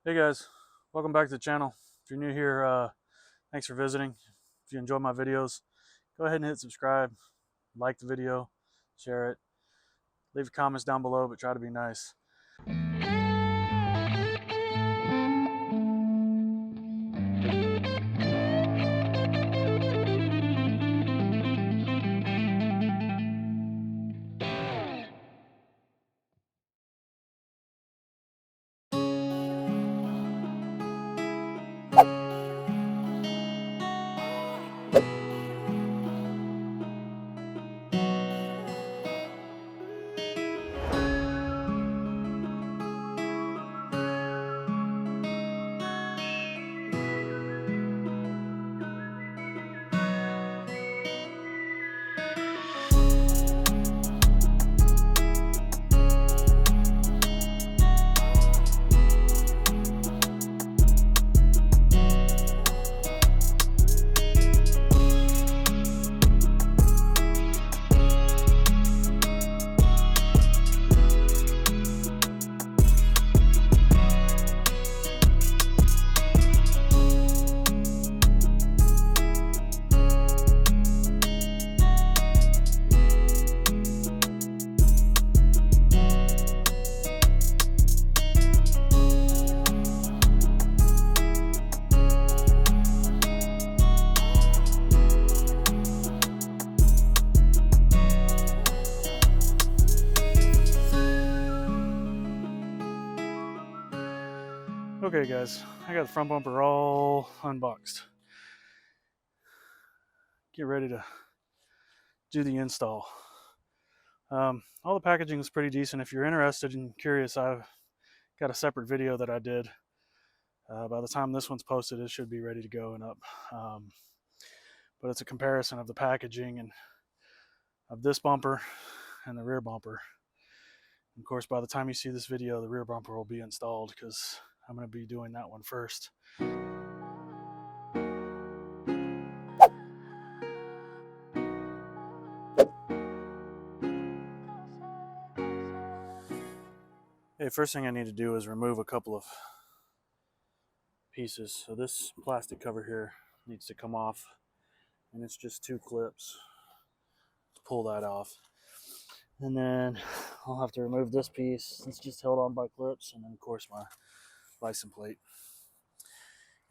Hey guys, welcome back to the channel. If you're new here, thanks for visiting. If you enjoy my videos, go ahead and hit subscribe, like the video, share it, leave comments down below, but try to be nice. Okay guys, I got the front bumper all unboxed. Get ready to do the install. All the packaging is pretty decent. If you're interested and curious, I've got a separate video that I did. By the time this one's posted, it should be ready to go and up. But it's a comparison of the packaging and of this bumper and the rear bumper. And of course, by the time you see this video, the rear bumper will be installed because I'm going to be doing that one first. Okay, first thing I need to do is remove a couple of pieces. So this plastic cover here needs to come off, and it's just 2 clips to pull that off. And then I'll have to remove this piece. It's just held on by clips, and then of course my license plate.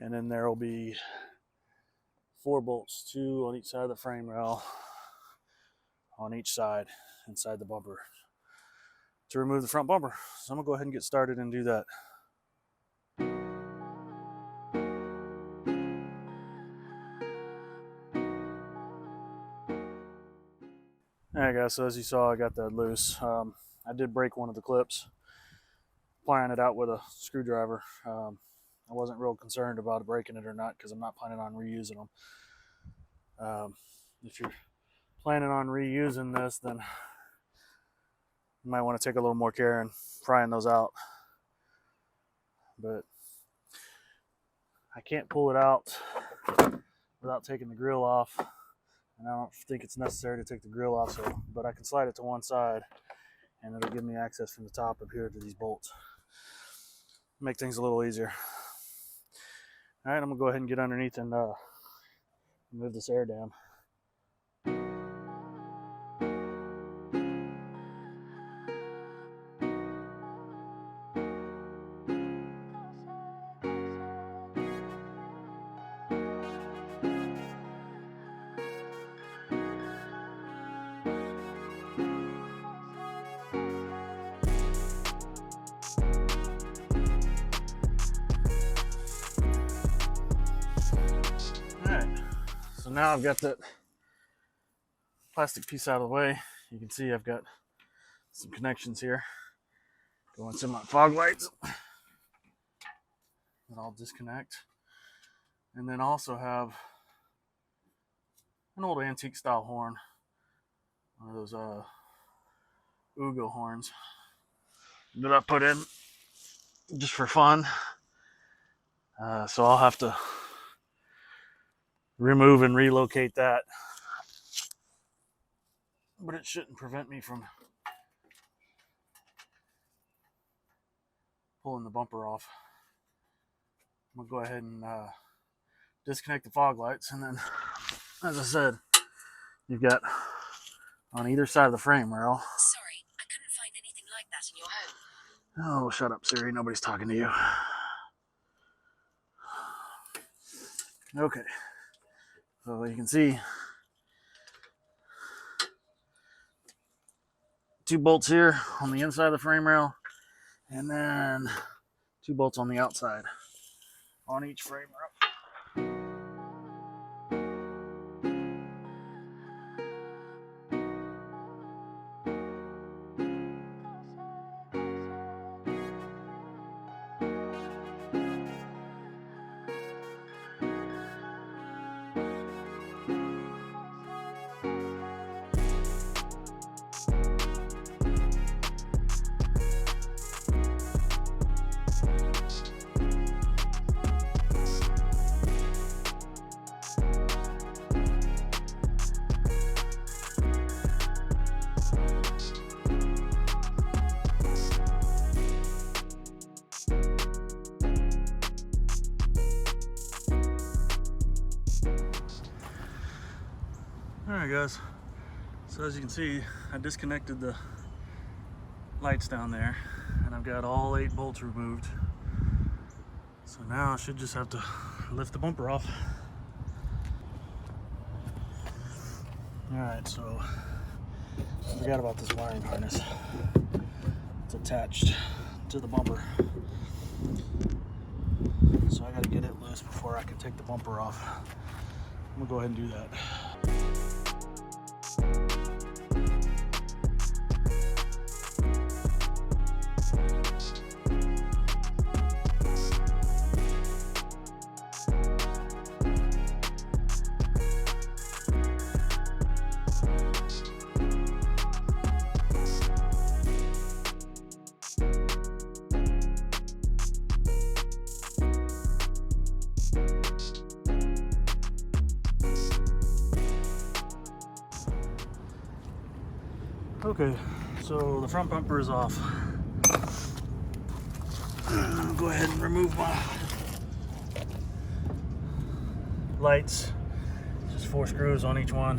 And then there will be 4 bolts, 2 on each side of the frame rail, on each side inside the bumper, to remove the front bumper. So I'm gonna go ahead and get started and do that. Alright guys, so as you saw, I got that loose. I did break one of the clips, applying it out with a screwdriver. I wasn't real concerned about breaking it or not because I'm not planning on reusing them. If you're planning on reusing this, then you might want to take a little more care in prying those out. But I can't pull it out without taking the grill off, and I don't think it's necessary to take the grill off, but I can slide it to one side and it'll give me access from the top up here to these bolts. Make things a little easier. All right, I'm gonna go ahead and get underneath and remove this air dam. So now I've got that plastic piece out of the way. You can see I've got some connections here going to my fog lights that I'll disconnect. And then also have an old antique style horn, one of those Ugo horns that I put in just for fun. So I'll have to remove and relocate that, but it shouldn't prevent me from pulling the bumper off. I'm gonna go ahead and disconnect the fog lights, and then, as I said, you've got on either side of the frame rail. Sorry, I couldn't find anything like that in your home. Oh, shut up, Siri. Nobody's talking to you. Okay. So you can see 2 bolts here on the inside of the frame rail, and then 2 bolts on the outside on each frame rail. Alright guys, so as you can see, I disconnected the lights down there, and I've got all 8 bolts removed. So now I should just have to lift the bumper off. Alright, so I forgot about this wiring harness. It's attached to the bumper. So I gotta get it loose before I can take the bumper off. I'm gonna go ahead and do that. Okay, so the front bumper is off. I'll go ahead and remove my lights. Just 4 screws on each one.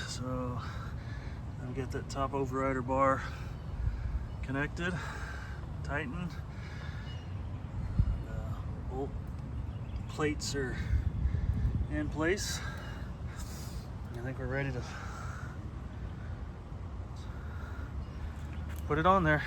So I'll get that top overrider bar connected, tightened. The bolt plates are in place. I think we're ready to put it on there.